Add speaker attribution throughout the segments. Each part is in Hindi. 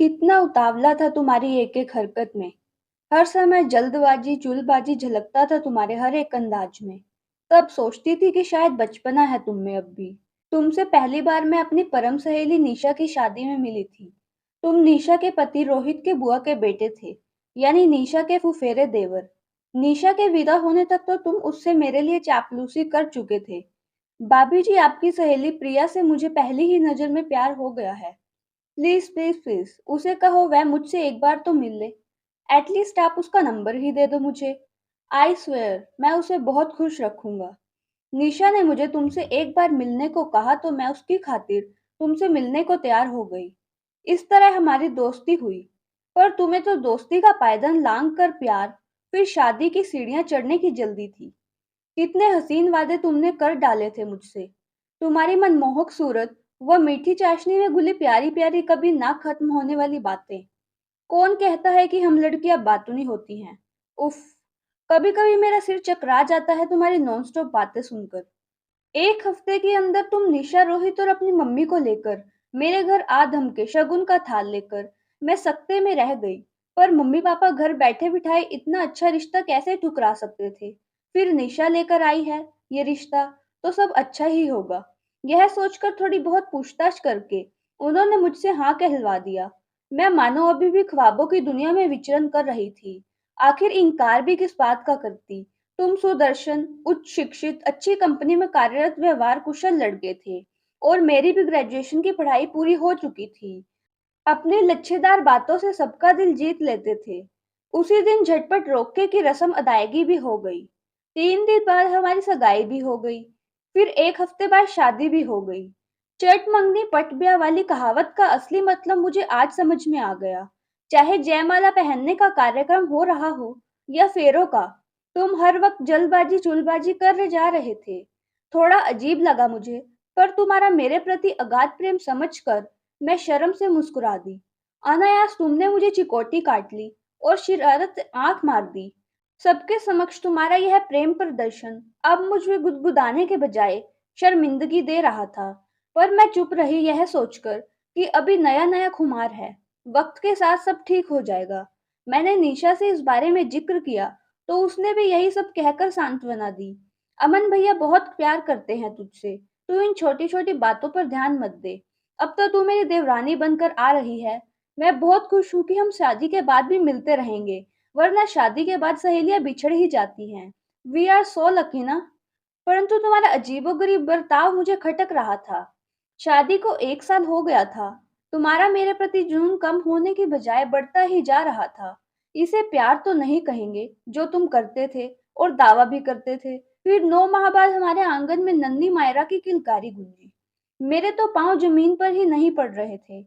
Speaker 1: कितना उतावला था तुम्हारी एक-एक हरकत में। हर समय जल्दबाजी, जुल्दबाजी झलकता था तुम्हारे हर एक अंदाज में। तब सोचती थी कि शायद बचपना है तुम में अब भी। तुमसे पहली बार मैं अपनी परम सहेली निशा की शादी में मिली थी। तुम निशा के पति रोहित के बुआ के बेटे थे, यानी निशा के फुफेरे देवर। निशा के विदा होने तक तो तुम उससे मेरे लिए चापलूसी कर चुके थे। भाभी जी, आपकी सहेली प्रिया से मुझे पहली ही नज़र में प्यार हो गया है। प्लीज प्लीज प्लीज उसे कहो वह मुझसे एक बार तो मिल ले। एटलीस्ट आप उसका नंबर ही दे दो मुझे। आई स्वेयर मैं उसे बहुत खुश रखूंगा। निशा ने मुझे तुमसे एक बार मिलने को कहा तो मैं उसकी खातिर तुमसे मिलने को तैयार हो गई। इस तरह हमारी दोस्ती हुई। पर तुम्हें तो दोस्ती का पायदान लांघ कर प्यार, फिर शादी की सीढ़ियां चढ़ने की जल्दी थी। कितने हसीन वादे तुमने कर डाले थे मुझसे। तुम्हारी मनमोहक सूरत, वह मीठी चाशनी में घुली प्यारी प्यारी कभी ना खत्म होने वाली बातें। कौन कहता है कि हम लड़कियां बातूनी होती हैं। उफ, कभी कभी मेरा सिर चकरा जाता है तुम्हारी नॉनस्टॉप बातें सुनकर। एक हफ्ते के अंदर तुम निशा, रोहित और अपनी मम्मी को लेकर मेरे घर आ धमके शगुन का थाल लेकर। मैं सकते में रह गई। पर मम्मी पापा घर बैठे बिठाए इतना अच्छा रिश्ता कैसे ठुकरा सकते थे। फिर निशा लेकर आई है ये रिश्ता, तो सब अच्छा ही होगा। यह सोचकर थोड़ी बहुत पूछताछ करके उन्होंने मुझसे हाँ कहलवा दिया। मैं मानो अभी भी ख्वाबों की दुनिया में विचरण कर रही थी। आखिर इनकार भी किस बात का करती। तुम सुदर्शन, उच्च शिक्षित, अच्छी कंपनी में कार्यरत व्यवहार कुशल लड़के थे और मेरी भी ग्रेजुएशन की पढ़ाई पूरी हो चुकी थी। अपनी लच्छेदार बातों से सबका दिल जीत लेते थे। उसी दिन झटपट रोके की रस्म अदायगी भी हो गई। 3 दिन बाद हमारी सगाई भी हो गई। फिर एक हफ्ते बाद शादी भी हो गई। चट मंगनी पट ब्याह वाली कहावत का असली मतलब मुझे आज समझ में आ गया। चाहे जयमाला पहनने का कार्यक्रम हो रहा हो या फेरों का, तुम हर वक्त जल्दबाजी चुलबाजी कर जा रहे थे। थोड़ा अजीब लगा मुझे, पर तुम्हारा मेरे प्रति अगाध प्रेम समझकर मैं शर्म से मुस्कुरा दी। अनायास तुमने मुझे चिकोटी काट ली और शरारत से आंख मार दी। सबके समक्ष तुम्हारा यह प्रेम प्रदर्शन अब मुझ में गुदगुदाने के बजाय शर्मिंदगी दे रहा था। पर मैं चुप रही, यह सोचकर कि अभी नया नया खुमार है, वक्त के साथ सब ठीक हो जाएगा। मैंने निशा से इस बारे में जिक्र किया तो उसने भी यही सब कहकर सांत्वना दी। अमन भैया बहुत प्यार करते हैं तुझसे, तू इन छोटी छोटी बातों पर ध्यान मत दे। अब तो तू मेरी देवरानी बनकर आ रही है। मैं बहुत खुश हूँ कि हम शादी के बाद भी मिलते रहेंगे, वरना शादी के बाद सहेलियां बिछड़ ही जाती हैं। वी आर सो लकी ना। परंतु तुम्हारा अजीबोगरीब बर्ताव मुझे खटक रहा था। शादी को 1 साल हो गया था। तुम्हारा मेरे प्रति जुनून कम होने की बजाय बढ़ता ही जा रहा था। इसे प्यार तो नहीं कहेंगे जो तुम करते थे और दावा भी करते थे। फिर 9 माह बाद हमारे आंगन में नन्ही मायरा की किलकारी गूंजी। मेरे तो पांव जमीन पर ही नहीं पड़ रहे थे।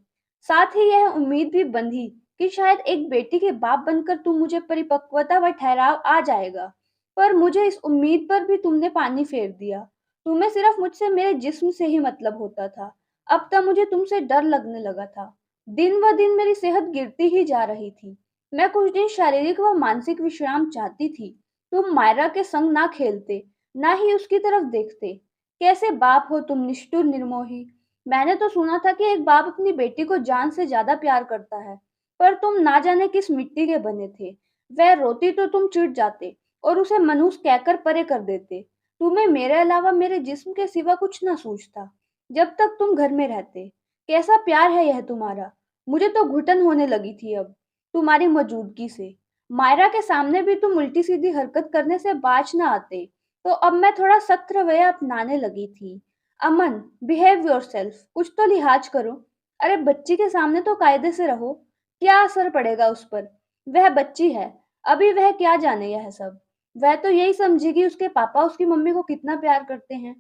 Speaker 1: साथ ही यह उम्मीद भी बंधी कि शायद एक बेटी के बाप बनकर तुम मुझे परिपक्वता व ठहराव आ जाएगा। पर मुझे इस उम्मीद पर भी तुमने पानी फेर दिया। तुम्हें सिर्फ मुझसे मेरे जिस्म से ही मतलब होता था। अब तक मुझे तुमसे डर लगने लगा था। दिन व दिन मेरी सेहत गिरती ही जा रही थी। मैं कुछ दिन शारीरिक व मानसिक विश्राम चाहती थी। तुम मायरा के संग ना खेलते, ना ही उसकी तरफ देखते। कैसे बाप हो तुम, निष्ठुर निर्मोही। मैंने तो सुना था कि एक बाप अपनी बेटी को जान से ज्यादा प्यार करता है। पर तुम ना जाने किस मिट्टी के बने थे। वह रोती तो तुम चिढ़ जाते और उसे मनहूस कहकर परे कर देते। तुम्हें मेरे अलावा मेरे जिस्म के सिवा कुछ ना सूझता जब तक तुम घर में रहते। कैसा प्यार है यह तुम्हारा। मुझे तो घुटन होने लगी थी अब तुम्हारी मौजूदगी से। मायरा के सामने भी तुम उल्टी सीधी हरकत करने से बाज ना आते, तो अब मैं थोड़ा सख्त रवैया अपनाने लगी थी। अमन, बिहेव योरसेल्फ, कुछ तो लिहाज करो। अरे बच्ची के सामने तो कायदे से रहो। क्या असर पड़ेगा उस पर। वह बच्ची है, अभी वह क्या जाने यह सब। वह तो यही समझेगी उसके पापा उसकी मम्मी को कितना प्यार करते हैं।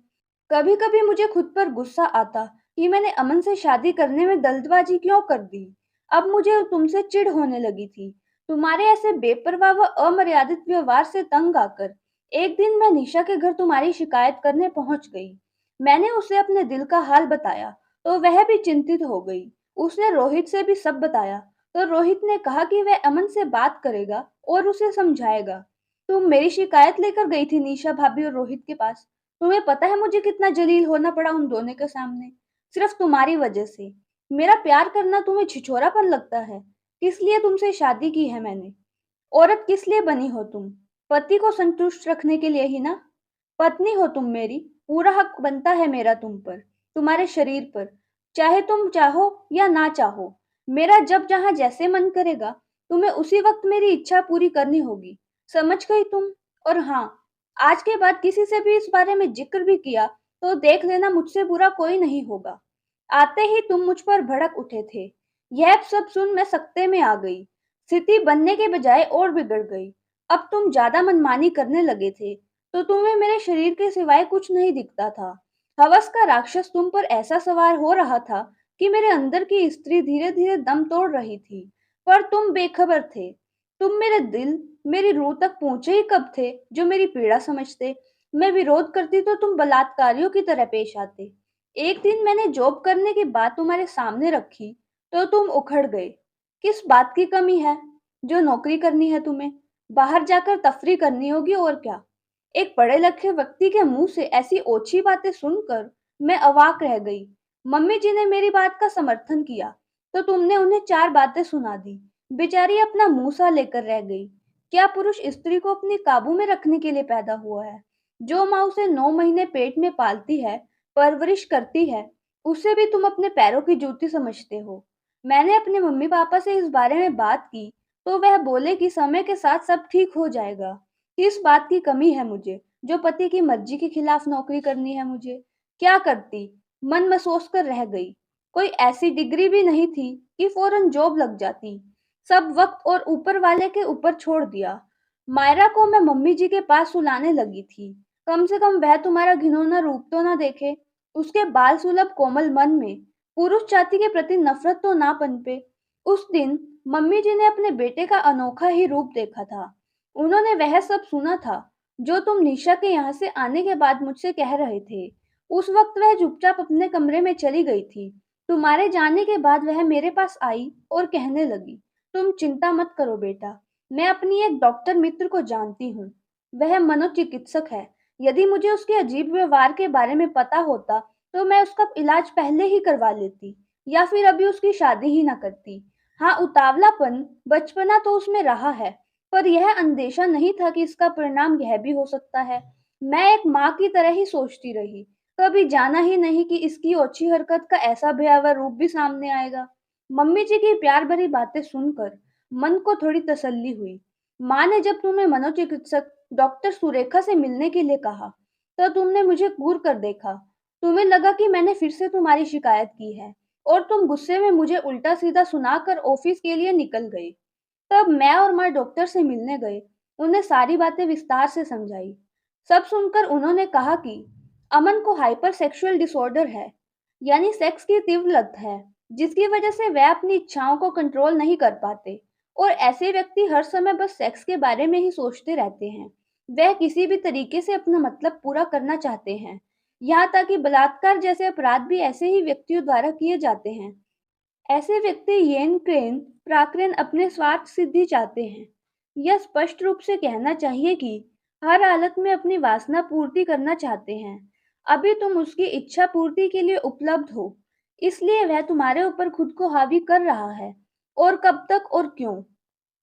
Speaker 1: कभी कभी मुझे खुद पर गुस्सा आता कि मैंने अमन से शादी करने में दल्दबाजी क्यों कर दी। अब मुझे तुमसे चिढ़ होने लगी थी, तुम्हारे ऐसे बेपरवाह व अमर्यादित व्यवहार से तंग आकर। एक दिन मैं निशा के घर तुम्हारी शिकायत करने पहुंच गई। मैंने उसे अपने दिल का हाल बताया तो वह भी चिंतित हो गई। उसने रोहित से भी सब बताया तो रोहित ने कहा कि वह अमन से बात करेगा और उसे समझाएगा। तुम मेरी शिकायत लेकर गई थी निशा भाभी और रोहित के पास। तुम्हें पता है मुझे कितना जलील होना पड़ा उन दोनों के सामने, सिर्फ तुम्हारी वजह से। मेरा प्यार करना तुम्हें छिछोरापन लगता है? किस लिए तुमसे शादी की है मैंने? औरत किस लिए बनी हो तुम? पति को संतुष्ट रखने के लिए ही ना? पत्नी हो तुम मेरी, पूरा हक बनता है मेरा तुम पर, तुम्हारे शरीर पर, चाहे तुम चाहो या ना चाहो। मेरा जब जहाँ जैसे मन करेगा, तुम्हें उसी वक्त मेरी इच्छा पूरी करनी होगी। समझ गई तुम? और हाँ, आज के बाद किसी से भी इस बारे में जिक्र भी किया, तो देख लेना मुझसे बुरा कोई नहीं होगा। आते ही तुम मुझ पर भड़क उठे थे। यह सब सुन मैं सकते में आ गई। स्थिति बनने के बजाय और बिगड़ गई। अब तुम ज्यादा मनमानी करने लगे थे, तो तुम्हें मेरे शरीर के सिवाय कुछ नहीं दिखता था। हवस का राक्षस तुम पर ऐसा सवार हो रहा था कि मेरे अंदर की स्त्री धीरे धीरे दम तोड़ रही थी। पर तुम बेखबर थे। तुम मेरे दिल, मेरी रूह तक पहुंचे ही कब थे, जो मेरी पीड़ा समझते? मैं विरोध करती तो तुम बलात्कारियों की तरह पेश आते। एक दिन मैंने जॉब करने की बात तुम्हारे सामने रखी, तो तुम उखड़ गए। किस बात की कमी है? जो नौकरी करनी है तुम्हें, बाहर जाकर तफरी करनी होगी और क्या। एक पढ़े लिखे व्यक्ति के मुंह से ऐसी ओछी बातें सुनकर मैं अवाक रह गई। मम्मी जी ने मेरी बात का समर्थन किया, तो तुमने उन्हें चार बातें सुना दी। बेचारी अपना मुंह सा लेकर रह गई। क्या पुरुष स्त्री को अपने काबू में रखने के लिए पैदा हुआ है? जो माँ उसे 9 महीने पेट में पालती है, परवरिश करती है, उसे भी तुम अपने पैरों की जूती समझते हो। मैंने अपने मम्मी पापा से इस बारे में बात की, तो वह बोले कि समय के साथ सब ठीक हो जाएगा। किस बात की कमी है मुझे, जो पति की मर्जी के खिलाफ नौकरी करनी है मुझे? क्या करती? मन में सोच कर रह गई। कोई ऐसी डिग्री भी नहीं थी कि फौरन जॉब लग जाती। सब वक्त और ऊपर वाले के ऊपर छोड़ दिया। मायरा को मैं मम्मी जी के पास सुलाने लगी थी। कम से कम वह तुम्हारा घिनौना रूप तो ना देखे। उसके बाल सुलभ कोमल मन में पुरुष जाति के प्रति नफरत तो ना पनपे। उस दिन मम्मी जी ने अपने बेटे का अनोखा ही रूप देखा था। उन्होंने वह सब सुना था जो तुम निशा के यहाँ से आने के बाद मुझसे कह रहे थे। उस वक्त वह चुपचाप अपने कमरे में चली गई थी। तुम्हारे जाने के बाद वह मेरे पास आई और कहने लगी, तुम चिंता मत करो बेटा, मैं अपनी एक डॉक्टर मित्र को जानती हूँ। वह मनोचिकित्सक है। यदि मुझे उसके अजीब व्यवहार के बारे में पता होता, तो मैं उसका इलाज पहले ही करवा लेती, या फिर अभी उसकी शादी ही ना करती। हाँ, उतावलापन, बचपना तो उसमें रहा है, पर यह अंदेशा नहीं था कि इसका परिणाम यह भी हो सकता है। मैं एक माँ की तरह ही सोचती रही, कभी जाना ही नहीं कि इसकी ओछी हरकत का ऐसा भयावह रूप भी सामने आएगा। मम्मी जी की प्यार भरी बातें सुनकर मन को थोड़ी तसल्ली हुई। माँ ने जब तुम्हें मनोचिकित्सक डॉक्टर सुरेखा से मिलने के लिए कहा, तो तुमने मुझे घूर कर देखा। तुम्हें लगा कि मैंने फिर से तुम्हारी शिकायत की है, और तुम गुस्से में मुझे उल्टा सीधा सुनाकर ऑफिस के लिए निकल गए। तब मैं और माँ डॉक्टर से मिलने गए, उन्हें सारी बातें विस्तार से समझाई। सब सुनकर उन्होंने कहा कि अमन को हाइपर सेक्सुअल डिसऑर्डर है, यानी सेक्स की तीव्र लत है, जिसकी वजह से वह अपनी इच्छाओं को कंट्रोल नहीं कर पाते, और ऐसे व्यक्ति हर समय बस सेक्स के बारे में ही सोचते रहते हैं। वह किसी भी तरीके से अपना मतलब पूरा करना चाहते हैं। यहाँ तक कि बलात्कार जैसे अपराध भी ऐसे ही व्यक्तियों द्वारा किए जाते हैं। ऐसे व्यक्ति येन क्रेन प्राक्रेन अपने स्वार्थ सिद्धि चाहते हैं। यह स्पष्ट रूप से कहना चाहिए कि हर हालत में अपनी वासना पूर्ति करना चाहते हैं। अभी तुम उसकी इच्छा पूर्ति के लिए उपलब्ध हो, इसलिए वह तुम्हारे ऊपर खुद को हावी कर रहा है। और कब तक और क्यों?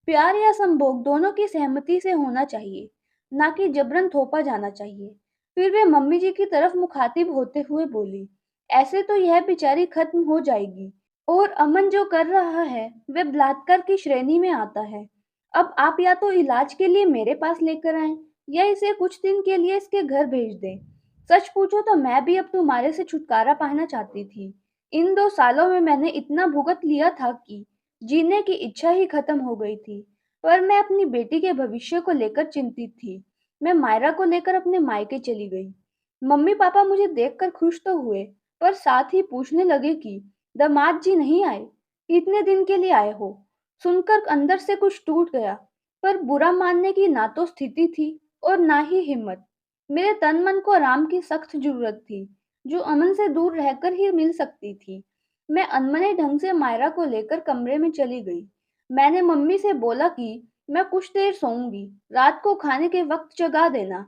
Speaker 1: प्यार या संभोग दोनों की सहमति से होना चाहिए, ना कि जबरन थोपा जाना चाहिए। फिर वे मम्मी जी की तरफ मुखातिब होते हुए बोली, ऐसे तो यह बेचारी खत्म हो जाएगी, और अमन जो कर रहा है वह बलात्कार की श्रेणी में आता है। अब आप या तो इलाज के लिए मेरे पास लेकर आएं, या इसे कुछ दिन के लिए इसके घर भेज दें। सच पूछो तो मैं भी अब तुम्हारे से छुटकारा पाना चाहती थी। इन 2 सालों में मैंने इतना भुगत लिया था कि जीने की इच्छा ही खत्म हो गई थी। पर मैं अपनी बेटी के भविष्य को लेकर चिंतित थी। मैं मायरा को लेकर अपने मायके चली गई। मम्मी पापा मुझे देखकर खुश तो हुए, पर साथ ही पूछने लगे कि दामाद जी नहीं आए? इतने दिन के लिए आए हो? सुनकर अंदर से कुछ टूट गया, पर बुरा मानने की ना तो स्थिति थी और ना ही हिम्मत। मेरे तन मन को आराम की सख्त जरूरत थी, जो अमन से दूर रहकर ही मिल सकती थी। मैं अनमने ढंग से मायरा को लेकर कमरे में चली गई। मैंने मम्मी से बोला कि मैं कुछ देर सोऊंगी, रात को खाने के वक्त जगा देना।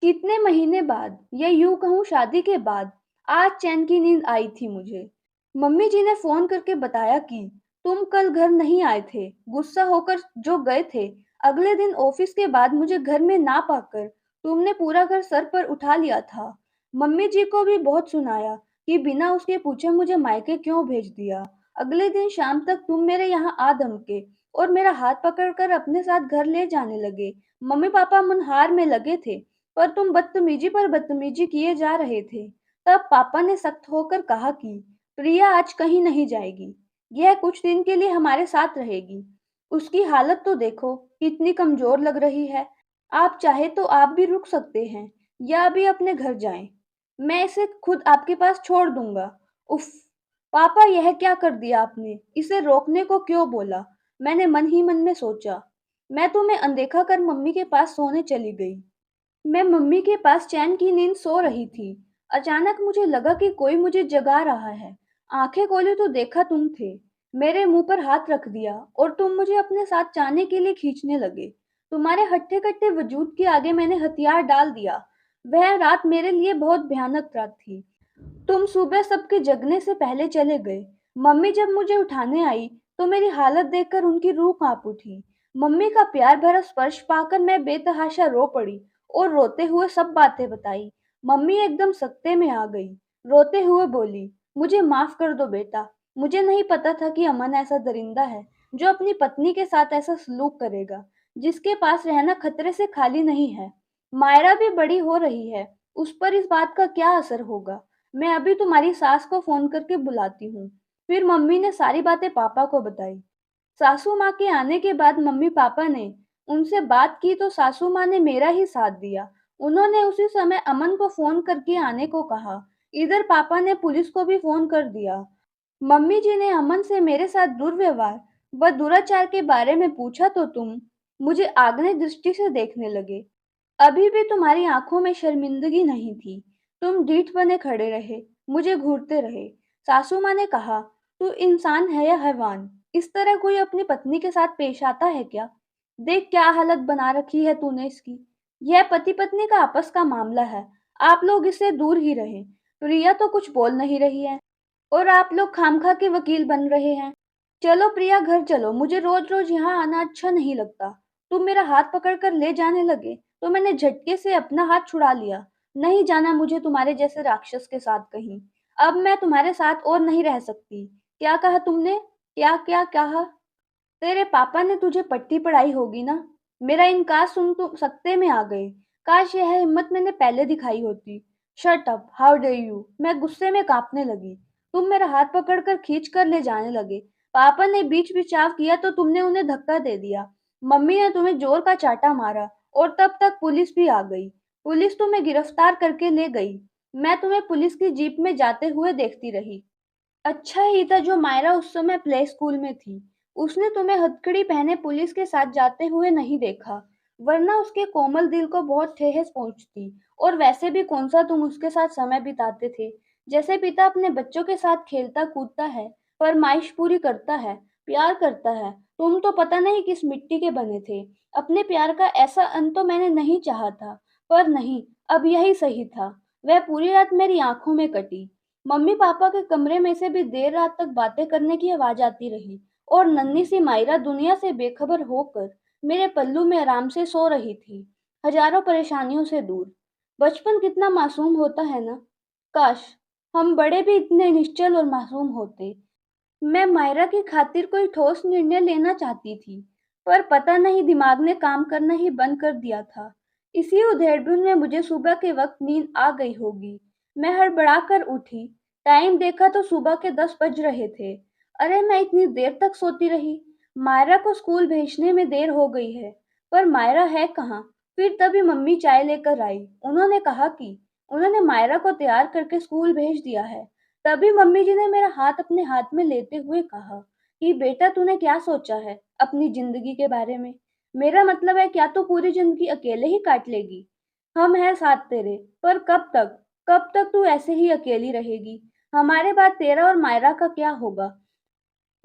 Speaker 1: कितने महीने बाद, या यूं कहूं शादी के बाद, आज चैन की नींद आई थी मुझे। मम्मी जी ने फ़ोन करके बताया कि तुम कल घर नहीं आए थे, गुस्सा होकर जो गए थे। अगले दिन ऑफिस के बाद मुझे घर में ना पाकर तुमने पूरा घर सर पर उठा लिया था। मम्मी जी को भी बहुत सुनाया कि बिना उसके पूछे मुझे मायके क्यों भेज दिया। अगले दिन शाम तक तुम मेरे यहाँ आ धमके और मेरा हाथ पकड़कर अपने साथ घर ले जाने लगे। मम्मी पापा मुनहार में लगे थे, पर तुम बदतमीजी पर बदतमीजी किए जा रहे थे। तब पापा ने सख्त होकर कहा कि प्रिया आज कहीं नहीं जाएगी। यह कुछ दिन के लिए हमारे साथ रहेगी। उसकी हालत तो देखो, कितनी कमजोर लग रही है। आप चाहे तो आप भी रुक सकते हैं या अभी अपने घर जाएं। मैं इसे खुद आपके पास छोड़ दूंगा। उफ! पापा यह क्या कर दिया आपने? इसे रोकने को क्यों बोला? मैंने मन ही मन में सोचा। मैं तुम्हें अनदेखा कर मम्मी के पास सोने चली गई। मैं मम्मी के पास चैन की नींद सो रही थी। अचानक मुझे लगा कि कोई मुझे जगा रहा है। आंखें खोली तो देखा तुम थे। मेरे मुंह पर हाथ रख दिया और तुम मुझे अपने साथ जाने के लिए खींचने लगे। तुम्हारे हट्टे-कट्टे वजूद के आगे मैंने हथियार डाल दिया। वह रात मेरे लिए बहुत भयानक रात थी। तुम सुबह सबके जगने से पहले चले गए। मम्मी जब मुझे उठाने आई तो मेरी हालत देखकर उनकी रूह कांप उठी। मम्मी का प्यार भरा स्पर्श पाकर मैं बेतहाशा रो पड़ी और रोते हुए सब बातें बताई। मम्मी एकदम सख्ते में आ गई। रोते हुए बोली, मुझे माफ कर दो बेटा। मुझे नहीं पता था कि अमन ऐसा दरिंदा है जो अपनी पत्नी के साथ ऐसा सलूक करेगा, जिसके पास रहना खतरे से खाली नहीं है। मायरा भी बड़ी हो रही है, उस पर इस बात का क्या असर होगा? मैं अभी तुम्हारी सास को फोन करके बुलाती हूँ। फिर मम्मी ने सारी बातें पापा को बताई। सासू माँ के आने के बाद मम्मी पापा ने उनसे बात की तो सासू माँ ने मेरा ही साथ दिया। उन्होंने उसी समय अमन को फोन करके आने को कहा। इधर पापा ने पुलिस को भी फोन कर दिया। मम्मी जी ने अमन से मेरे साथ दुर्व्यवहार व दुराचार के बारे में पूछा तो तुम मुझे आग्नेय दृष्टि से देखने लगे। अभी भी तुम्हारी आंखों में शर्मिंदगी नहीं थी। तुम ढीठ बने खड़े रहे, मुझे घूरते रहे। सासू माँ ने कहा, तू इंसान है या हैवान? इस तरह कोई अपनी पत्नी के साथ पेश आता है क्या? देख क्या हालत बना रखी है तूने इसकी। यह पति पत्नी का आपस का मामला है। आप लोग इससे दूर ही रहें। प्रिया तो कुछ बोल नहीं रही है और आप लोग खामखा के वकील बन रहे हैं। चलो प्रिया घर चलो, मुझे रोज रोज यहाँ आना अच्छा नहीं लगता। तुम मेरा हाथ पकड़कर ले जाने लगे तो मैंने झटके से अपना हाथ छुड़ा लिया। नहीं जाना मुझे तुम्हारे जैसे राक्षस के साथ कहीं। अब मैं तुम्हारे साथ और नहीं रह सकती। क्या कहा तुमने? क्या क्या कहा? तेरे पापा ने तुझे पट्टी पढ़ाई होगी ना। मेरा इनकार सुन तुम सकते में आ गए। काश यह हिम्मत मैंने पहले दिखाई होती। Shut up, how day you. मैं गुस्से में कांपने लगी। तुम मेरा हाथ पकड़कर खींच कर ले जाने लगे। पापा ने बीच बिचाव किया तो तुमने उन्हें धक्का दे दिया। मम्मी ने तुम्हें जोर का चाटा मारा और तब तक पुलिस भी आ गई। पुलिस तुम्हें गिरफ्तार करके ले गई। मैं तुम्हें पुलिस की जीप में जाते हुए देखती रही। अच्छा ही था जो मायरा उस समय प्ले स्कूल में थी। उसने तुम्हें हथकड़ी पहने पुलिस के साथ जाते हुए नहीं देखा, वरना उसके कोमल दिल को बहुत ठेस पहुंचती। और वैसे भी कौन सा तुम उसके साथ समय बिताते थे? जैसे पिता अपने बच्चों के साथ खेलता कूदता है, फरमाइश पूरी करता है, प्यार करता है। तुम तो पता नहीं किस मिट्टी के बने थे। अपने प्यार का ऐसा अंत तो मैंने नहीं चाहा था, पर नहीं, अब यही सही था। वह पूरी रात मेरी आंखों में कटी। मम्मी पापा के कमरे में से भी देर रात तक बातें करने की आवाज आती रही और नन्ही सी मायरा दुनिया से बेखबर होकर मेरे पल्लू में आराम से सो रही थी, हजारों परेशानियों से दूर। बचपन कितना मासूम होता है ना। काश हम बड़े भी इतने निश्चल और मासूम होते। मैं मायरा की खातिर कोई ठोस निर्णय लेना चाहती थी, पर पता नहीं दिमाग ने काम करना ही बंद कर दिया था। इसी उधेड़बुन में मुझे सुबह के वक्त नींद आ गई होगी। मैं हड़बड़ा कर उठी। टाइम देखा तो सुबह के 10 बज रहे थे। अरे मैं इतनी देर तक सोती रही। मायरा को स्कूल भेजने में देर हो गई है, पर मायरा है कहाँ? फिर तभी मम्मी चाय लेकर आई। उन्होंने कहा कि उन्होंने मायरा को तैयार करके स्कूल भेज दिया है। तभी मम्मी जी ने मेरा हाथ अपने हाथ में लेते हुए कहा कि बेटा तूने क्या सोचा है अपनी जिंदगी के बारे में? मेरा मतलब है क्या तू पूरी जिंदगी अकेले ही काट लेगी? हम हैं साथ तेरे, पर कब तक? कब तक तू ऐसे ही अकेली रहेगी? हमारे बाद तेरा और मायरा का क्या होगा?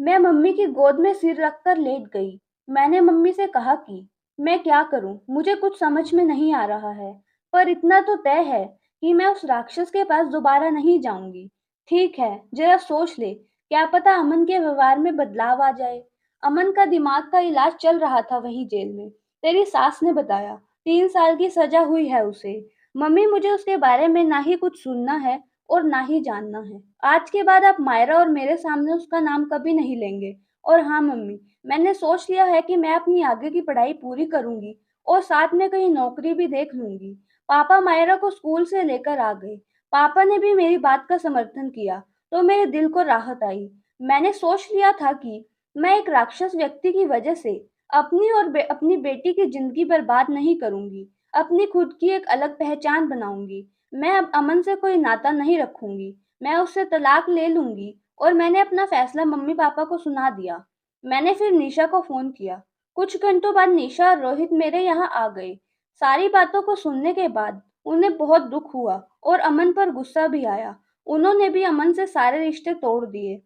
Speaker 1: मैं मम्मी की गोद में सिर रखकर लेट गई। मैंने मम्मी से कहा कि मैं क्या करूं? मुझे कुछ समझ में नहीं आ रहा है, पर इतना तो तय है कि मैं उस राक्षस के पास दोबारा नहीं जाऊंगी। ठीक है, जरा सोच ले, क्या पता अमन के व्यवहार में बदलाव आ जाए। अमन का दिमाग का इलाज चल रहा था वहीं जेल में। तेरी सास ने बताया, 3 साल की सजा हुई है उसे। मम्मी, मुझे उसके बारे में ना ही कुछ सुनना है और ना ही जानना है। आज के बाद आप मायरा और मेरे सामने उसका नाम कभी नहीं लेंगे। और हाँ मम्मी, मैंने सोच लिया है कि मैं अपनी आगे की पढ़ाई पूरी करूंगी और साथ में कहीं नौकरी भी देख लूंगी। पापा मायरा को स्कूल से लेकर आ गए। पापा ने भी मेरी बात का समर्थन किया, तो मेरे दिल को राहत आई। मैंने सोच लिया था कि मैं एक राक्षस व्यक्ति की वजह से अपनी और अपनी बेटी की जिंदगी बर्बाद नहीं करूंगी। अपनी खुद की एक अलग पहचान बनाऊंगी। मैं अब अमन से कोई नाता नहीं रखूंगी। मैं उससे तलाक ले लूंगी और मैंने अपना फैसला मम्मी पापा को सुना दिया। मैंने फिर निशा को फोन किया। कुछ घंटों बाद निशा और रोहित मेरे यहाँ आ गए। सारी बातों को सुनने के बाद उन्हें बहुत दुख हुआ और अमन पर गुस्सा भी आया। उन्होंने भी अमन से सारे रिश्ते तोड़ दिए।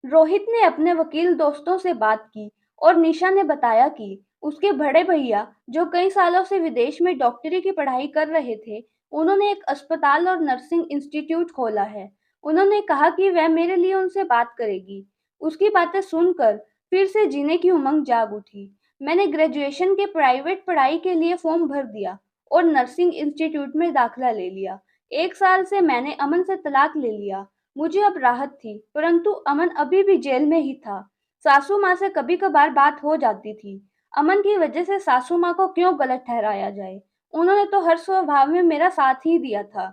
Speaker 1: रोहित ने अपने वकील दोस्तों से बात की और निशा ने बताया कि उसके बड़े भैया, जो कई सालों से विदेश में डॉक्टरी की पढ़ाई कर रहे थे, उन्होंने एक अस्पताल और नर्सिंग इंस्टीट्यूट खोला है। उन्होंने कहा कि वह मेरे लिए उनसे बात करेगी। उसकी बातें सुनकर फिर से जीने की उमंग जाग उठी। मैंने ग्रेजुएशन के प्राइवेट पढ़ाई के लिए फॉर्म भर दिया और नर्सिंग इंस्टीट्यूट में दाखिला ले लिया। 1 साल से मैंने अमन से तलाक ले लिया। मुझे अब राहत थी, परंतु अमन अभी भी जेल में ही था। सासू माँ से कभी कभार बात हो जाती थी। अमन की वजह से सासू माँ को क्यों गलत ठहराया जाए? उन्होंने तो हर स्वभाव में मेरा साथ ही दिया था।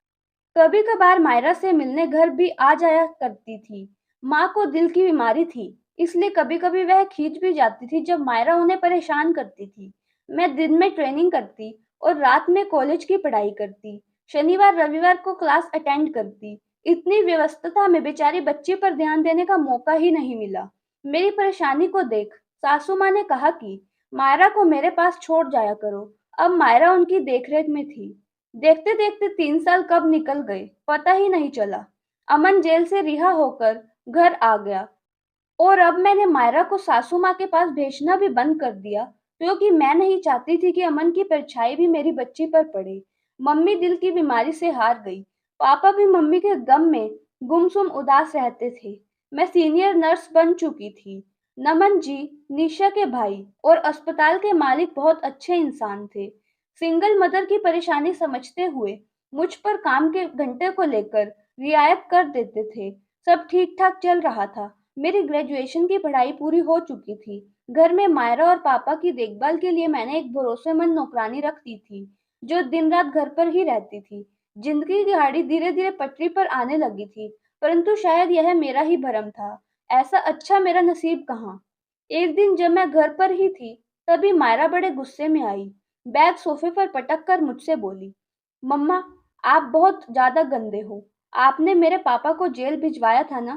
Speaker 1: कभी कभार मायरा से मिलने घर भी आ जाया करती थी। माँ को दिल की बीमारी थी, इसलिए कभी कभी वह खींच भी जाती थी जब मायरा उन्हें परेशान करती थी। मैं दिन में ट्रेनिंग करती और रात में कॉलेज की पढ़ाई करती। शनिवार रविवार को क्लास अटेंड करती। इतनी व्यस्तता में बेचारी बच्ची पर ध्यान देने का मौका ही नहीं मिला। मेरी परेशानी को देख सासू माँ ने कहा कि मायरा को मेरे पास छोड़ जाया करो। अब मायरा उनकी देखरेख में थी। देखते देखते 3 साल कब निकल गए पता ही नहीं चला। अमन जेल से रिहा होकर घर आ गया और अब मैंने मायरा को सासू माँ के पास भेजना भी बंद कर दिया, क्योंकि मैं नहीं चाहती थी कि अमन की परछाई भी मेरी बच्ची पर पड़े। मम्मी दिल की बीमारी से हार गई। पापा भी मम्मी के गम में गुमसुम उदास रहते थे। मैं सीनियर नर्स बन चुकी थी। नमन जी, निशा के भाई और अस्पताल के मालिक बहुत अच्छे इंसान थे। सिंगल मदर की परेशानी समझते हुए मुझ पर काम के घंटे को लेकर रियायत कर देते थे। सब ठीक ठाक चल रहा था। मेरी ग्रेजुएशन की पढ़ाई पूरी हो चुकी थी। घर में मायरा और पापा की देखभाल के लिए मैंने एक भरोसेमंद नौकरानी रख दी थी, जो दिन रात घर पर ही रहती थी। जिंदगी की गाड़ी धीरे धीरे पटरी पर आने लगी थी, परंतु शायद यह मेरा ही भरम था। ऐसा अच्छा मेरा नसीब कहाँ। एक दिन जब मैं घर पर ही थी, तभी मायरा बड़े गुस्से में आई। बैग सोफे पर पटक कर मुझसे बोली, मम्मा, आप बहुत ज्यादा गंदे हो। आपने मेरे पापा को जेल भिजवाया था ना?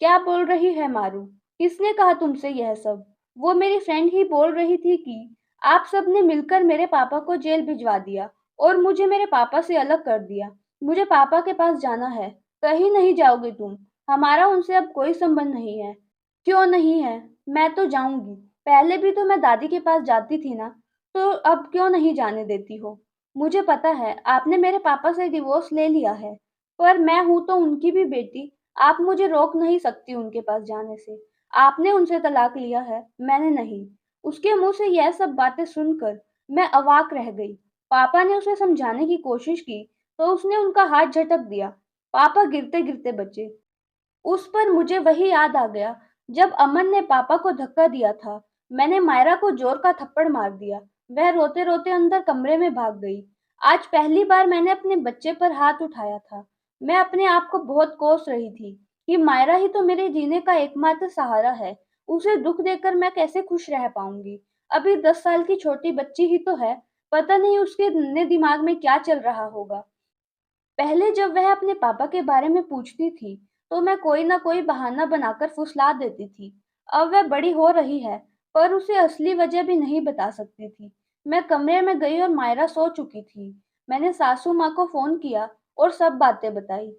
Speaker 1: क्या बोल रही है मारू? किसने कहा तुमसे यह सब? वो मेरी फ्रेंड ही बोल रही थी कि आप सबने मिलकर मेरे पापा को जेल भिजवा दिया और मुझे मेरे पापा से अलग कर दिया। मुझे पापा के पास जाना है। कहीं नहीं जाओगे तुम। हमारा उनसे अब कोई संबंध नहीं है। क्यों नहीं है? मैं तो जाऊंगी। पहले भी तो मैं दादी के पास जाती थी ना, तो अब क्यों नहीं जाने देती हो? मुझे पता है आपने मेरे पापा से डिवोर्स ले लिया है, पर मैं हूं तो उनकी भी बेटी। आप मुझे रोक नहीं सकती उनके पास जाने से। आपने उनसे तलाक लिया है, मैंने नहीं। उसके मुंह से यह सब बातें सुनकर मैं अवाक रह गई। पापा ने उसे समझाने की कोशिश की, तो उसने उनका हाथ झटक दिया। पापा गिरते गिरते बचे। उस पर मुझे वही याद आ गया, जब अमन ने पापा को धक्का दिया था। मैंने मायरा को जोर का थप्पड़ मार दिया। वह रोते रोते अंदर कमरे में भाग गई। आज पहली बार मैंने अपने बच्चे पर हाथ उठाया था। मैं अपने आप को बहुत कोस रही थी कि मायरा ही तो मेरे जीने का एकमात्र सहारा है। उसे दुख देकर मैं कैसे खुश रह पाऊंगी? अभी 10 साल की छोटी बच्ची ही तो है। पता नहीं उसके नन्हे दिमाग में क्या चल रहा होगा। पहले जब वह अपने पापा के बारे में पूछती थी, तो मैं कोई ना कोई बहाना बनाकर फुसला देती थी। अब वह बड़ी हो रही है, पर उसे असली वजह भी नहीं बता सकती थी। मैं कमरे में गई और मायरा सो चुकी थी। मैंने सासू माँ को फोन किया और सब बातें बताई।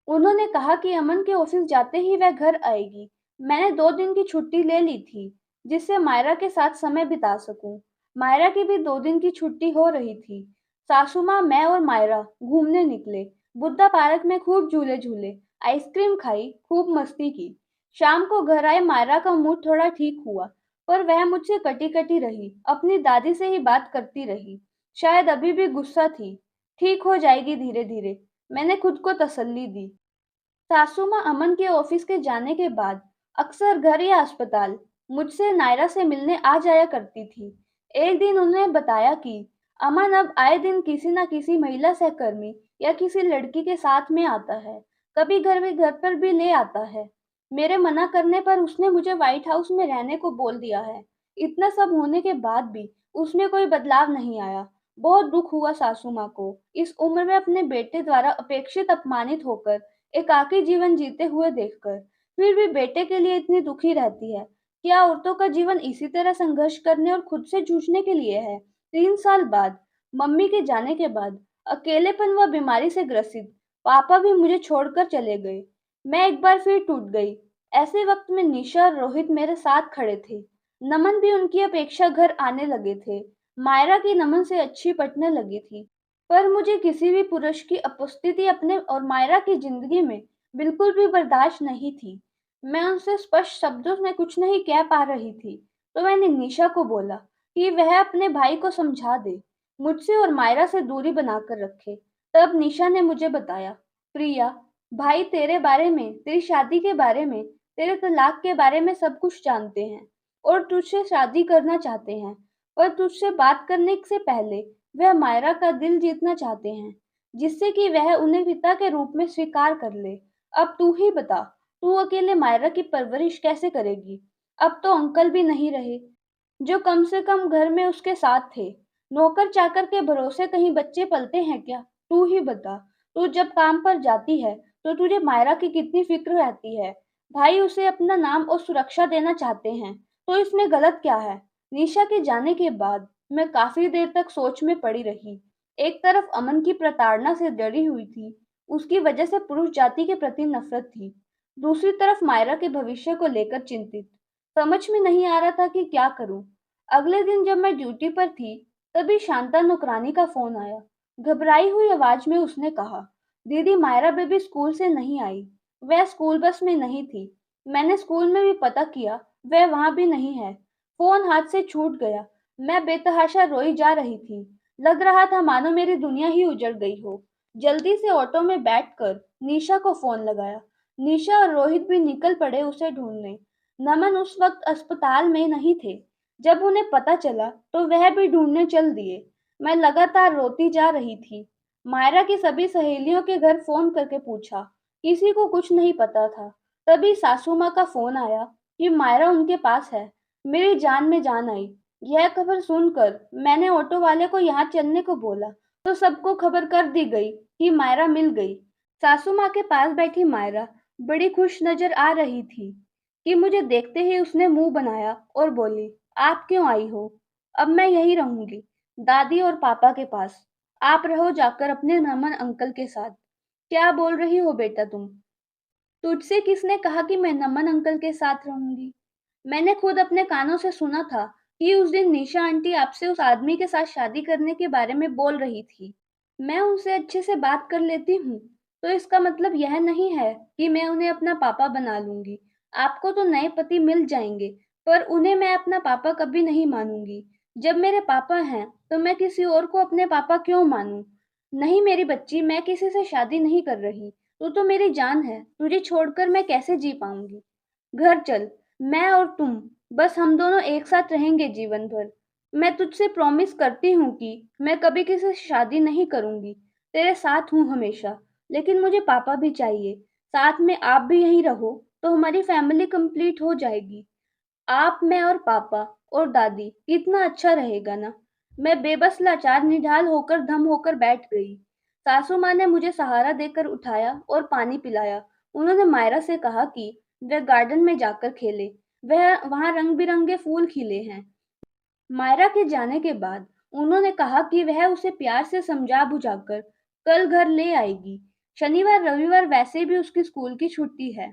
Speaker 1: उन्होंने कहा कि अमन के ऑफिस जाते ही वह घर आएगी। मैंने 2 दिन की छुट्टी ले ली थी, जिससे मायरा के साथ समय बिता सकूं। मायरा की भी 2 दिन की छुट्टी हो रही थी। सासू माँ, मैं और मायरा घूमने निकले। बुद्धा पार्क में खूब झूले झूले। आइसक्रीम खाई, खूब मस्ती की। शाम को घर आए मायरा का मूड थोड़ा ठीक हुआ, पर वह मुझसे कटी-कटी रही, अपनी दादी से ही बात करती रही। शायद अभी भी गुस्सा थी। ठीक हो जाएगी धीरे-धीरे, मैंने खुद को तसल्ली दी। सासू माँ अमन के ऑफिस के जाने के बाद अक्सर घर या अस्पताल मुझसे नायरा से मिलने आ जाया करती थी। एक दिन उन्होंने बताया कि अमन अब आए दिन किसी न किसी महिला सहकर्मी या किसी लड़की के साथ में आता है, कभी घर पर भी ले आता है। मेरे मना करने पर उसने मुझे व्हाइट हाउस में रहने को बोल दिया है। इतना सब होने के बाद भी उसमें कोई बदलाव नहीं आया। बहुत दुख हुआ सासू माँ को इस उम्र में अपने बेटे द्वारा अपेक्षित अपमानित होकर एकाकी जीवन जीते हुए देखकर। फिर भी बेटे के लिए इतनी दुखी रहती है। क्या औरतों का जीवन इसी तरह संघर्ष करने और खुद से जूझने के लिए है? 3 साल बाद, मम्मी के जाने के बाद, अकेलेपन व बीमारी से ग्रसित पापा भी मुझे छोड़कर चले गए। मैं एक बार फिर टूट गई। ऐसे वक्त में निशा और रोहित मेरे साथ खड़े थे। नमन भी उनकी अपेक्षा घर आने लगे थे। मायरा की नमन से अच्छी पटने लगी थी। पर मुझे किसी भी पुरुष की उपस्थिति अपने और मायरा की जिंदगी में बिल्कुल भी बर्दाश्त नहीं थी। मैं उनसे स्पष्ट शब्दों में कुछ नहीं कह पा रही थी, तो मैंने निशा को बोला कि वह अपने भाई को समझा दे, मुझसे और मायरा से दूरी बनाकर रखे। तब निशा ने मुझे बताया, प्रिया, भाई तेरे बारे में, तेरी शादी के बारे में, तेरे तलाक के बारे में सब कुछ जानते हैं और तुझसे शादी करना चाहते हैं, पर तुझसे बात करने से पहले वह मायरा का दिल जीतना चाहते हैं, जिससे कि वह उन्हें पिता के रूप में स्वीकार कर ले। अब तू ही बता, तू अकेले मायरा की परवरिश कैसे करेगी? अब तो अंकल भी नहीं रहे, जो कम से कम घर में उसके साथ थे। नौकर चाकर के भरोसे कहीं बच्चे पलते हैं क्या? तू ही बता। तू जब काम पर जाती है, तो तुझे मायरा की कितनी फिक्र रहती है। भाई उसे अपना नाम और सुरक्षा देना चाहते हैं, तो इसमें गलत क्या है? निशा के जाने के बाद मैं काफी देर तक सोच में पड़ी रही। एक तरफ अमन की प्रताड़ना से डरी हुई थी, उसकी वजह से पुरुष जाति के प्रति नफरत थी। दूसरी तरफ मायरा के भविष्य को लेकर चिंतित। समझ में नहीं आ रहा था कि क्या करूं। अगले दिन जब मैं ड्यूटी पर थी, तभी शांता नौकरानी का फोन आया। घबराई हुई आवाज में उसने कहा, दीदी मायरा बेबी स्कूल से नहीं आई। वह स्कूल बस में नहीं थी। मैंने स्कूल में भी पता किया, वह वहां भी नहीं है। फोन हाथ से छूट गया। मैं बेतहाशा रोई जा रही थी। लग रहा था मानो मेरी दुनिया ही उजड़ गई हो। जल्दी से ऑटो में बैठकर निशा को फोन लगाया। निशा और रोहित भी निकल पड़े उसे ढूंढने। नमन उस वक्त अस्पताल में नहीं थे। जब उन्हें पता चला तो वह भी ढूंढने चल दिए। मैं लगातार रोती जा रही थी। मायरा की सभी सहेलियों के घर फोन करके पूछा, किसी को कुछ नहीं पता था। तभी सासू माँ का फोन आया कि मायरा उनके पास है। मेरी जान में जान आई। यह खबर सुनकर मैंने ऑटो वाले को यहाँ चलने को बोला, तो सबको खबर कर दी गई कि मायरा मिल गई। सासू माँ के पास बैठी मायरा बड़ी खुश नजर आ रही थी कि मुझे देखते ही उसने मुंह बनाया और बोली, आप क्यों आई हो? अब मैं यहीं रहूंगी, दादी और पापा के पास। आप रहो जाकर अपने नमन अंकल के साथ। क्या बोल रही हो बेटा तुम? तुझसे किसने कहा कि मैं नमन अंकल के साथ रहूंगी? मैंने खुद अपने कानों से सुना था कि उस दिन निशा आंटी आपसे उस आदमी के साथ शादी करने के बारे में बोल रही थी। मैं उनसे अच्छे से बात कर लेती हूँ, तो इसका मतलब यह नहीं है कि मैं उन्हें अपना पापा बना लूंगी। आपको तो नए पति मिल जाएंगे, पर उन्हें मैं अपना पापा कभी नहीं मानूंगी। जब मेरे पापा हैं, तो मैं किसी और को अपने पापा क्यों मानूं? नहीं मेरी बच्ची, मैं किसी से शादी नहीं कर रही। तू तो मेरी जान है, तुझे छोड़कर मैं कैसे जी पाऊंगी? घर चल, मैं और तुम, बस हम दोनों एक साथ रहेंगे जीवन भर। मैं तुझसे प्रॉमिस करती हूँ कि मैं कभी किसी से शादी नहीं करूंगी। तेरे साथ हूँ हमेशा। लेकिन मुझे पापा भी चाहिए। साथ में आप भी यहीं रहो, तो हमारी फैमिली कंप्लीट हो जाएगी। आप, मैं और पापा और दादी, कितना अच्छा रहेगा ना? मैं बेबस लाचार निढाल होकर धम होकर बैठ गई। सासू माँ ने मुझे सहारा देकर उठाया और पानी पिलाया। उन्होंने मायरा से कहा कि वह गार्डन में जाकर खेले। वह वहां रंग बिरंगे फूल खिले हैं। मायरा के जाने के बाद उन्होंने कहा कि वह उसे प्यार से समझा बुझाकर कल घर ले आएगी। शनिवार रविवार वैसे भी उसकी स्कूल की छुट्टी है।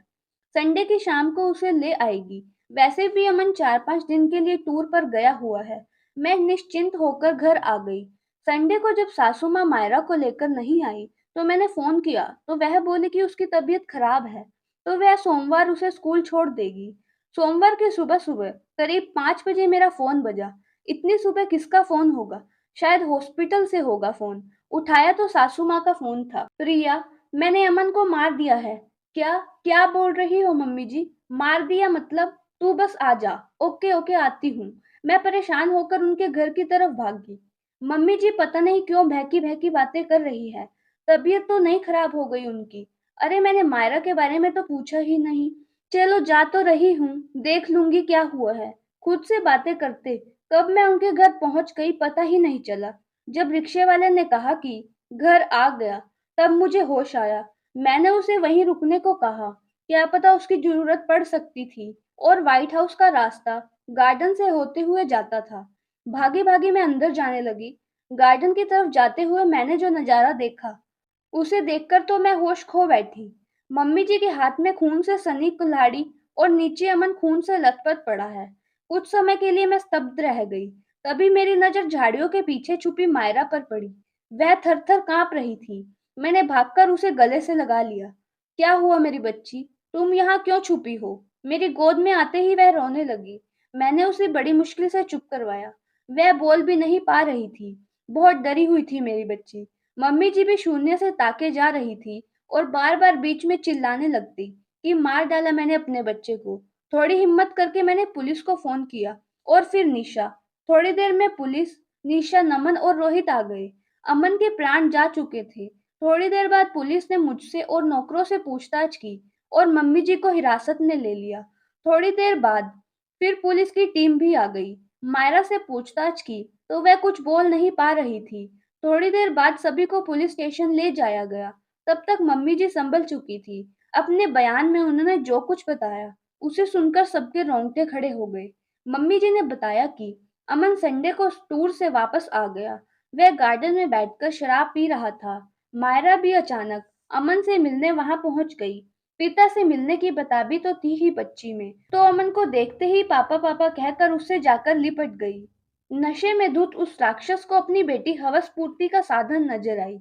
Speaker 1: संडे की शाम को उसे ले आएगी। वैसे भी अमन 4-5 दिन के लिए टूर पर गया हुआ है। मैं निश्चिंत होकर घर आ गई। संडे को जब सासू माँ मायरा को लेकर नहीं आई, तो मैंने फ़ोन किया, तो वह बोली कि उसकी तबीयत खराब है, तो वह सोमवार उसे स्कूल छोड़ देगी। सोमवार की सुबह-सुबह करीब 5 बजे मेरा फ़ोन बजा। इतनी सुबह किसका फ़ोन होगा? शायद हॉस्पिटल से होगा फ़ोन। उठाया तो सासू माँ का फ़ोन था। प्रिया, मैंने अमन को मार दिया है। क्या? क्या बोल रही हो मम्मी जी? मार दिया मतलब? तू बस आ जा। ओके, ओके आती हूँ। मैं परेशान होकर उनके घर की तरफ भागी। मम्मी जी पता नहीं क्यों बहकी-बहकी बातें कर रही है। तबीयत तो नहीं खराब हो गई उनकी। अरे मैंने मायरा के बारे में तो पूछा ही नहीं। चलो जा तो रही हूँ, देख लूँगी क्या हुआ है। खुद से बातें करते कब मैं उनके घर पहुँच गई पता ही नहीं चला। जब रिक्शे वाले ने कहा कि घर आ गया, तब मुझे होश आया। मैंने उसे वहीं रुकने को कहा, क्या पता उसकी ज़रूरत पड़ सकती थी। और व्हाइट हाउस का रास्ता गार्डन से होते हुए जाता था। भागी-भागी मैं अंदर जाने लगी। गार्डन की तरफ जाते हुए मैंने जो नज़ारा देखा, उसे देखकर तो मैं होश खो बैठी। मम्मी जी के हाथ में खून से सनी कुल्हाड़ी और नीचे अमन खून से लथपथ पड़ा है। कुछ समय के लिए मैं स्तब्ध रह गई। तभी मेरी नज़र झाड़ियों के पीछे छुपी मायरा पर पड़ी। वह थर-थर काँप रही थी। मैंने भागकर उसे गले से लगा लिया। क्या हुआ मेरी बच्ची? तुम यहाँ क्यों छुपी हो? मेरी गोद में आते ही वह रोने लगी। मैंने उसे बड़ी मुश्किल से चुप करवाया। वह बोल भी नहीं पा रही थी। बहुत डरी हुई थी मेरी बच्ची। मम्मी जी भी शून्य से ताके जा रही थी और बार-बार बीच में चिल्लाने लगती कि मार डाला मैंने अपने बच्चे को। थोड़ी हिम्मत करके मैंने पुलिस को फ़ोन किया और फिर निशा। थोड़ी देर में पुलिस, निशा, नमन और रोहित आ गए। अमन के प्राण जा चुके थे। थोड़ी देर बाद पुलिस ने मुझसे और नौकरों से पूछताछ की और मम्मी जी को हिरासत में ले लिया। थोड़ी देर बाद फिर पुलिस की टीम भी आ गई। मायरा से पूछताछ की तो वह कुछ बोल नहीं पा रही थी। थोड़ी देर बाद सभी को पुलिस स्टेशन ले जाया गया। तब तक मम्मी जी संभल चुकी थी। अपने बयान में उन्होंने जो कुछ बताया, उसे सुनकर सबके रोंगटे खड़े हो गए। मम्मी जी ने बताया कि अमन संडे को टूर से वापस आ गया। वह गार्डन में बैठकर शराब पी रहा था। मायरा भी अचानक अमन से मिलने वहां पहुंच गई। पिता से मिलने की बेताबी तो थी ही बच्ची में, तो अमन को देखते ही पापा पापा कहकर उससे जाकर लिपट गई। नशे में धुत उस राक्षस को अपनी बेटी हवस पूर्ति का साधन नजर आई।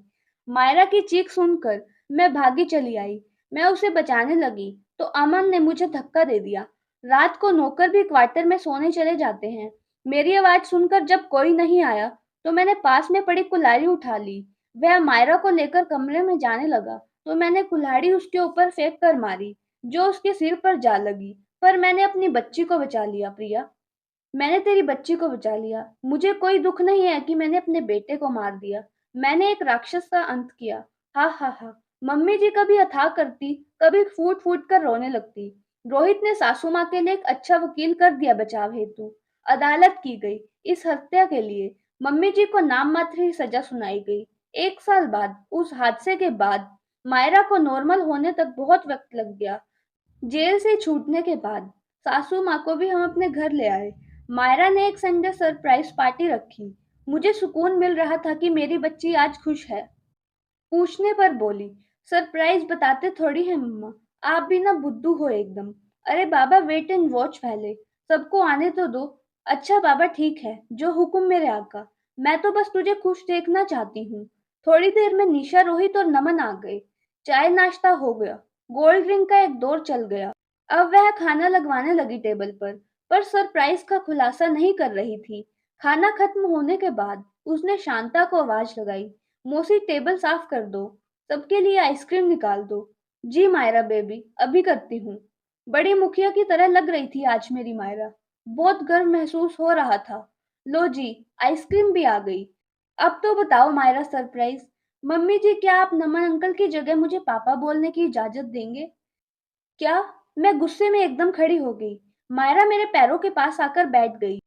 Speaker 1: मायरा की चीख सुनकर मैं भागी चली आई। मैं उसे बचाने लगी तो अमन ने मुझे धक्का दे दिया। रात को नौकर भी क्वार्टर में सोने चले जाते हैं। मेरी आवाज सुनकर जब कोई नहीं आया तो मैंने पास में पड़ी कुल्हाड़ी उठा ली। वह मायरा को लेकर कमरे में जाने लगा तो मैंने कुल्हाड़ी उसके ऊपर फेंक कर मारी, जो उसके सिर पर जा लगी। पर मैंने अपनी बच्ची को बचा लिया प्रिया। मैंने तेरी बच्ची को बचा लिया। मुझे कोई दुख नहीं है कि मैंने अपने बेटे को मार दिया। मैंने एक राक्षस का अंत किया। हा हा हा। मम्मी जी कभी अथाह करती, कभी फूट फूट कर रोने लगती। रोहित ने सासू माँ के लिए एक अच्छा वकील कर दिया बचाव हेतु। अदालत की गई। इस हत्या के लिए मम्मी जी को नाम मात्र ही सजा सुनाई गई। 1 साल बाद, उस हादसे के बाद, मायरा को नॉर्मल होने तक बहुत वक्त लग गया। जेल से छूटने के बाद सासू माँ को भी हम अपने घर ले आए। मायरा ने एक संडे सरप्राइज पार्टी रखी। मुझे सुकून मिल रहा था कि मेरी बच्ची आज खुश है। पूछने पर बोली, सरप्राइज बताते थोड़ी है मम्मा, आप भी ना बुद्धू हो एकदम। अरे बाबा वेट एंड वॉच पहले, सबको आने तो दो। अच्छा बाबा ठीक है, जो हुक्म मेरे आका। मैं तो बस तुझे खुश देखना चाहती हूँ। थोड़ी देर में निशा, रोहित और नमन आ गए। चाय नाश्ता हो गया। गोल्ड ड्रिंक का एक दौर चल गया। अब वह खाना लगवाने लगी टेबल पर सरप्राइज का खुलासा नहीं कर रही थी। खाना खत्म होने के बाद उसने शांता को आवाज लगाई, मौसी टेबल साफ कर दो, सबके लिए आइसक्रीम निकाल दो। जी मायरा बेबी, अभी करती हूँ। बड़ी मुखिया की तरह लग रही थी आज मेरी मायरा। बहुत गर्व महसूस हो रहा था। लो जी, आइसक्रीम भी आ गई। अब तो बताओ मायरा सरप्राइज। मम्मी जी क्या आप नमन अंकल की जगह मुझे पापा बोलने की इजाजत देंगे? क्या? मैं गुस्से में एकदम खड़ी हो गई। मायरा मेरे पैरों के पास आकर बैठ गई।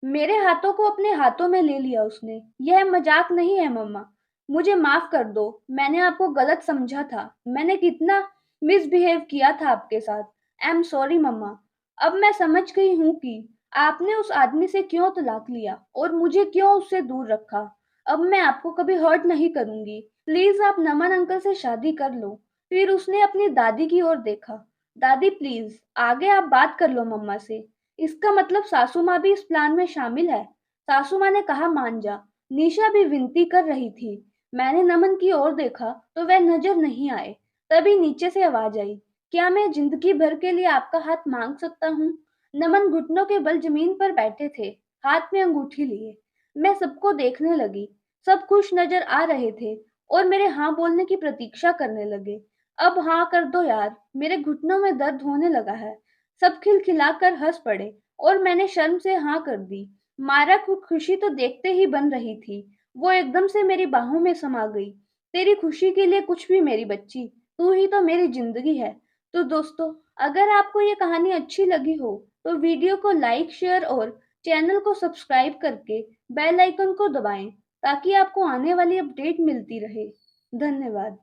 Speaker 1: मेरे हाथों को अपने हाथों में ले लिया उसने। यह मजाक नहीं है मम्मा। मुझे माफ कर दो। मैंने आपको गलत समझा था। मैंने कितना मिसबिहेव किया था आपके साथ। आई एम सॉरी मम्मा। अब मैं समझ गई हूँ कि आपने उस आदमी से क्यों तलाक लिया और मुझे क्यों उससे दूर रखा। अब मैं आपको कभी हर्ट नहीं करूंगी। प्लीज आप नमन अंकल से शादी कर लो। फिर उसने अपनी दादी की ओर देखा। दादी प्लीज, आगे आप बात कर लो मम्मा से। इसका मतलब सासू माँ भी इस प्लान में शामिल है। सासू माँ ने कहा मान जा। निशा भी विनती कर रही थी। मैंने नमन की ओर देखा तो वह नजर नहीं आए। तभी नीचे से आवाज आई, क्या मैं जिंदगी भर के लिए आपका हाथ मांग सकता हूँ? नमन घुटनों के बल जमीन पर बैठे थे, हाथ में अंगूठी लिए। मैं सबको देखने लगी। सब खुश नजर आ रहे थे और मेरे हाँ बोलने की प्रतीक्षा करने लगे। अब हाँ कर दो यार, मेरे घुटनों में दर्द होने लगा है। सब खिलखिलाकर हंस पड़े और मैंने शर्म से हाँ कर दी। मायरा को खुशी तो देखते ही बन रही थी। वो एकदम से मेरी बाहों में समा गई। तेरी खुशी के लिए कुछ भी मेरी बच्ची, तू ही तो मेरी जिंदगी है। तो दोस्तों, अगर आपको ये कहानी अच्छी लगी हो तो वीडियो को लाइक, शेयर और चैनल को सब्सक्राइब करके बेल आइकन को दबाएं ताकि आपको आने वाली अपडेट मिलती रहे। धन्यवाद।